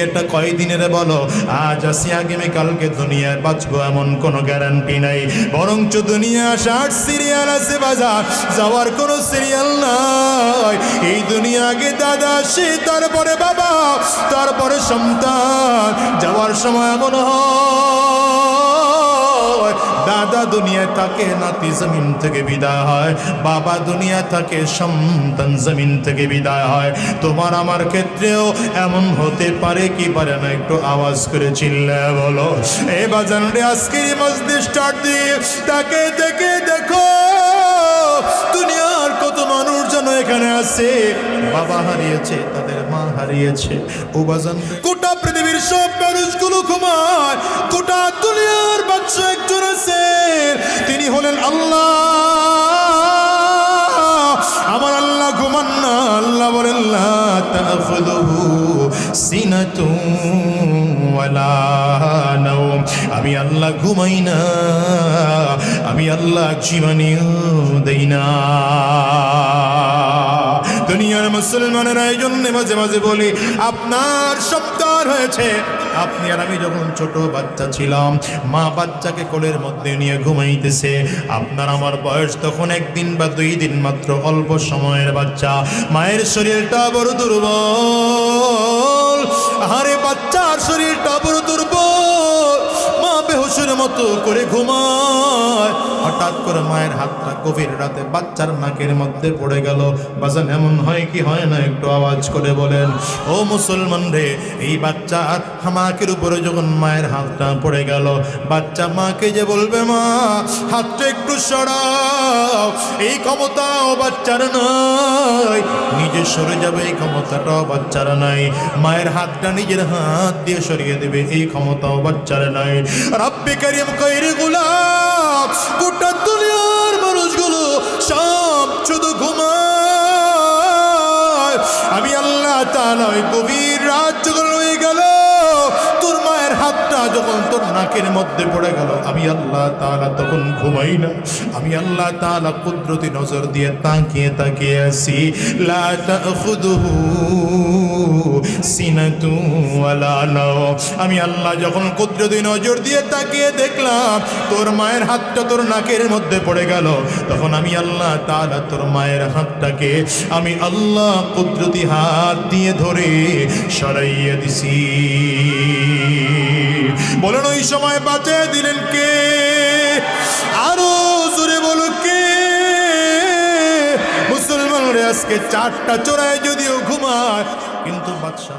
এটা কয়দিনের বলো, আজ আসি আগামীকালকে দুনিয়ায় বাঁচবো এমন কোনো গ্যারান্টি নাই। বরঞ্চ দুনিয়া 60 সিরিয়াল আছে, বাজার যাওয়ার কোনো সিরিয়াল নাই। এই দুনিয়া আগে দাদা আসে, তারপরে বাবা, তারপরে সন্তান। যাওয়ার সময় এমন হয় দাদা দুনিয়ায় থাকে, নাতি জমিন থেকে বিদায় হয়। বাবা দুনিয়া থাকে, সন্তান জমিন থেকে বিদায় হয়। তোমার আমার ক্ষেত্রেও এমন হতে পারে কি পারে না? একটু আওয়াজ করে চিল্লা বলো। এ বাজান রে, আজকের মজলিস স্টার্ট দিয়ে তাকে দেখে দেখো দুনিয়ার কত মানুষ যেন এখানে আছে, বাবা হারিয়েছে, তাদের মা হারিয়েছে। ও বাজান, গোটা পৃথিবীর সব মানুষগুলো ঘুমায়, গোটা দুনিয়ার বাচ্চা একজন আছে, তিনি হলেন আল্লাহ। আমার আল্লাহ ঘুমান না। আল্লাহ বলেন লা তাখুযুহু সিনাতুন ওয়ালা নাওম। আমি আল্লাহ ঘুমাই না, আমি আল্লাহ জীবনীও দেই না। দুনিয়ার মুসলমানেরা এই জন্য মাঝে মাঝে বলি, আপনার সন্তান হয়েছে, আপনি আর আমি যখন ছোট বাচ্চা ছিলাম, মা বাচ্চাকে কোলের মধ্যে নিয়ে ঘুমাইতেছে। আপনার আমার বয়স তখন 1 দিন বা 2 দিন মাত্র, অল্প সময়ের বাচ্চা। মায়ের শরীরটা বড় দুর্বল, আরে বাচ্চার শরীরটা বড় দুর্বল, মা বেহুশের মতো করে ঘুমায়। হঠাৎ করে মায়ের হাতটা গভীর রাতে বাচ্চার নাকের মধ্যে পড়ে গেল। বাজান, এমন হয় কি হয় না? একটু আওয়াজ করে বলেন। ও মুসলমান রে, এই বাচ্চা হামাকের উপরে যখন মায়ের হাতটা পড়ে গেল, বাচ্চা মাকে যে বলবে, মা হাতটা একটু সরাও, এই ক্ষমতাও বাচ্চার নাই। নিজে সরে যাবে এই ক্ষমতাটাও বাচ্চার নাই। মায়ের হাতটা নিজের হাত দিয়ে সরিয়ে দেবে এই ক্ষমতাও বাচ্চার নাই। রব্বে কারীম কইর গোলাম, গোটা দুনিয়ার মানুষগুলো সব শুধু ঘুমায়। আমি আল্লাহ তাআলা ওই গভীর রাত যখন হয়ে গেল, তোর মায়ের হাতটা যখন তোর নাকের মধ্যে পড়ে গেল, আমি আল্লাহ তাআলা তখন ঘুমাই না। আমি আল্লাহ তাআলা কুদরতি নজর দিয়ে তাকিয়ে তাকিয়ে আছি। লা তাখুযুহু সিনাতুন ওয়ালা নাওম। আমি আল্লাহ যখন কুদরতি নজর দিয়ে তাকিয়ে দেখলাম তোর মায়ের হাতটা তোর নাকের মধ্যে পড়ে গেল, তখন আমি আল্লাহ তাআলা তোর মায়ের হাতটাকে আমি আল্লাহ কুদরতি হাত দিয়ে ধরে সরাইয়ে দিছি। বলেন, ওই সময় বাঁচিয়ে দিলেন কে? আরো জোরে বলো কে? মুসলমানরা আজকে 4টা চোরায় যদিও ঘুমায়, কিন্তু বাদশা